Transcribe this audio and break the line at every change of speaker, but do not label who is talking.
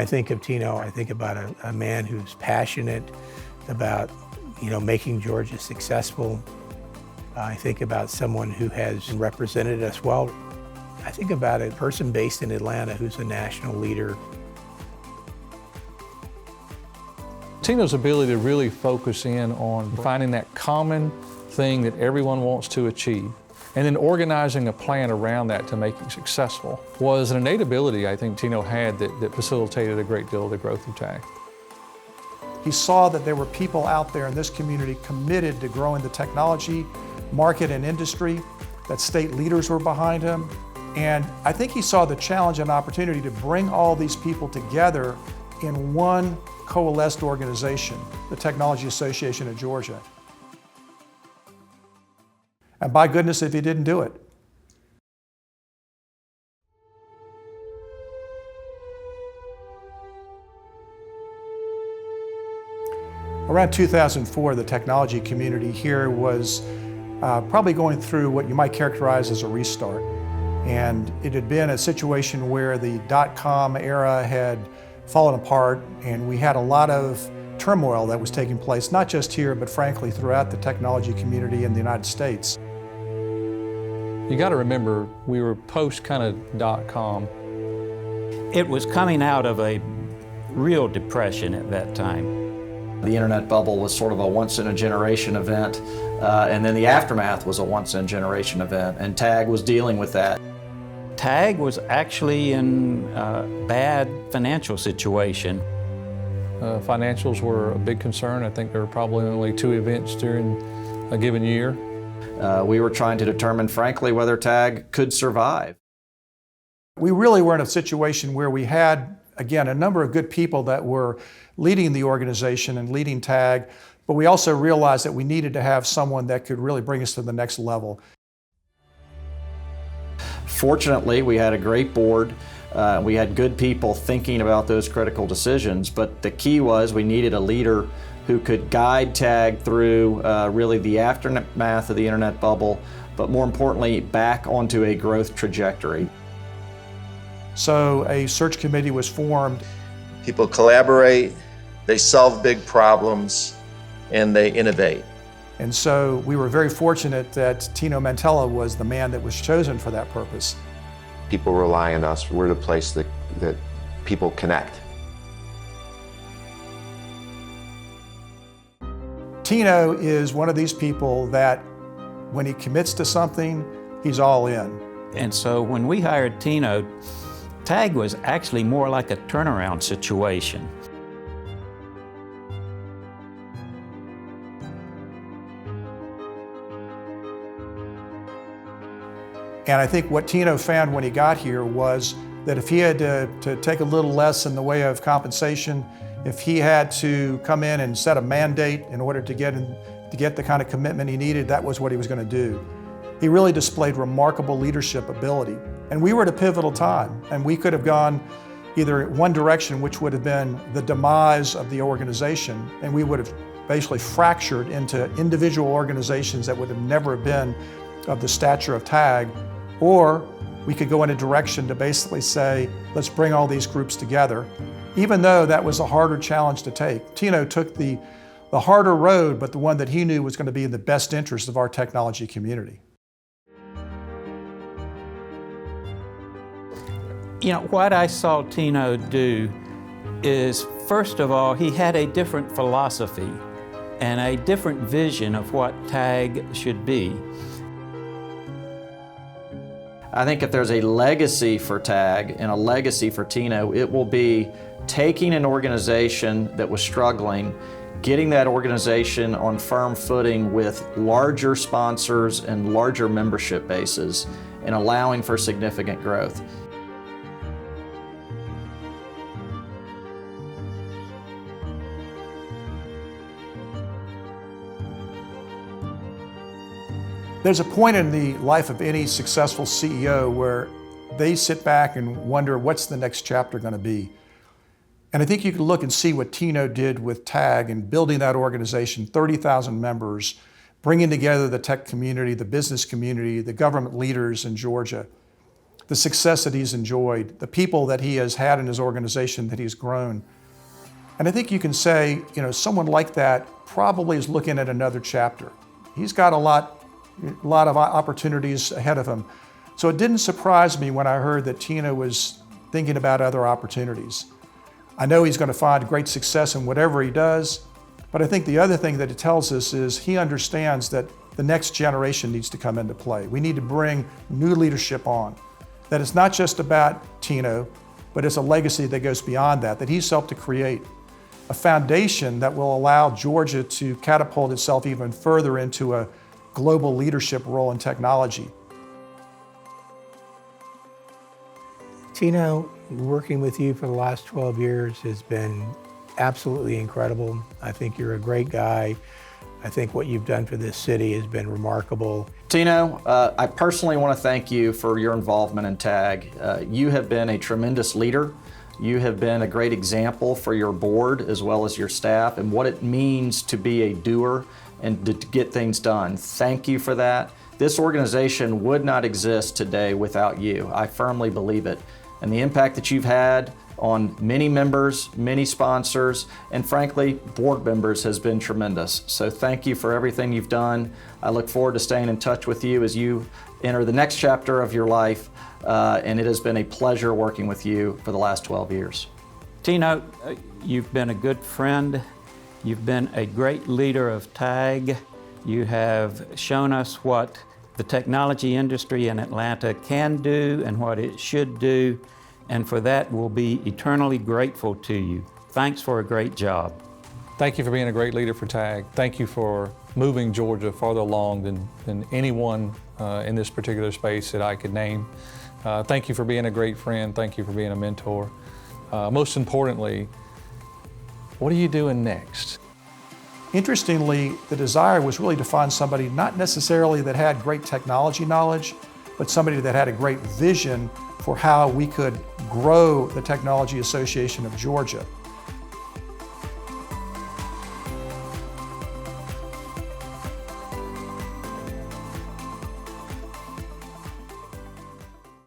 I think of Tino, I think about a man who's passionate about, making Georgia successful. I think about someone who has represented us well. I think about a person based in Atlanta who's a national leader.
Tino's ability to really focus in on finding that common thing that everyone wants to achieve, and then organizing a plan around that to make it successful was an innate ability I think Tino had that facilitated a great deal of the growth of TAG.
He saw that there were people out there in this community committed to growing the technology, market, and industry, that state leaders were behind him. And I think he saw the challenge and opportunity to bring all these people together in one coalesced organization, the Technology Association of Georgia. And by goodness, if he didn't do it. Around 2004, the technology community here was probably going through what you might characterize as a restart. And it had been a situation where the dot-com era had fallen apart, and we had a lot of turmoil that was taking place, not just here, but frankly throughout the technology community in the United States.
You got to remember, we were post kind of dot-com.
It was coming out of a real depression at that time.
The internet bubble was sort of a once-in-a-generation event, and then the aftermath was a once-in-a-generation event, and TAG was dealing with that.
TAG was actually in a bad financial situation.
Financials were a big concern. I think there were probably only 2 events during a given year.
We were trying to determine, frankly, whether TAG could survive.
We really were in a situation where we had, again, a number of good people that were leading the organization and leading TAG, but we also realized that we needed to have someone that could really bring us to the next level.
Fortunately, we had a great board. We had good people thinking about those critical decisions, but the key was we needed a leader who could guide TAG through really the aftermath of the internet bubble, but more importantly, back onto a growth trajectory.
So a search committee was formed.
People collaborate, they solve big problems, and they innovate.
And so we were very fortunate that Tino Mantella was the man that was chosen for that purpose.
People rely on us. We're the place that people connect.
Tino is one of these people that when he commits to something, he's all in.
And so when we hired Tino, TAG was actually more like a turnaround situation.
And I think what Tino found when he got here was that if he had to take a little less in the way of compensation, if he had to come in and set a mandate in order to get the kind of commitment he needed, that was what he was going to do. He really displayed remarkable leadership ability. And we were at a pivotal time, and we could have gone either one direction, which would have been the demise of the organization, and we would have basically fractured into individual organizations that would have never been of the stature of TAG, or we could go in a direction to basically say, let's bring all these groups together. Even though that was a harder challenge to take, Tino took the harder road, but the one that he knew was going to be in the best interest of our technology community.
You know, what I saw Tino do is, first of all, he had a different philosophy and a different vision of what TAG should be.
I think if there's a legacy for TAG and a legacy for Tino, it will be taking an organization that was struggling, getting that organization on firm footing with larger sponsors and larger membership bases, and allowing for significant growth.
There's a point in the life of any successful CEO where they sit back and wonder, what's the next chapter going to be? And I think you can look and see what Tino did with TAG and building that organization, 30,000 members, bringing together the tech community, the business community, the government leaders in Georgia. the success that he's enjoyed, the people that he has had in his organization that he's grown. And I think you can say, someone like that probably is looking at another chapter. He's got a lot of opportunities ahead of him. So it didn't surprise me when I heard that Tino was thinking about other opportunities. I know he's going to find great success in whatever he does, but I think the other thing that it tells us is he understands that the next generation needs to come into play. We need to bring new leadership on. That it's not just about Tino, but it's a legacy that goes beyond that he's helped to create. A foundation that will allow Georgia to catapult itself even further into a global leadership role in technology.
Tino, working with you for the last 12 years has been absolutely incredible. I think you're a great guy. I think what you've done for this city has been remarkable.
Tino, I personally want to thank you for your involvement in TAG. You have been a tremendous leader. You have been a great example for your board as well as your staff and what it means to be a doer and to get things done. Thank you for that. This organization would not exist today without you. I firmly believe it. And the impact that you've had on many members, many sponsors, and frankly, board members has been tremendous. So thank you for everything you've done. I look forward to staying in touch with you as you enter the next chapter of your life. And it has been a pleasure working with you for the last 12 years.
Tino, you've been a good friend. You've been a great leader of TAG. You have shown us what the technology industry in Atlanta can do and what it should do. And for that, we'll be eternally grateful to you. Thanks for a great job.
Thank you for being a great leader for TAG. Thank you for moving Georgia farther along than anyone in this particular space that I could name. Thank you for being a great friend. Thank you for being a mentor. Most importantly, what are you doing next?
Interestingly, the desire was really to find somebody not necessarily that had great technology knowledge, but somebody that had a great vision for how we could grow the Technology Association of Georgia.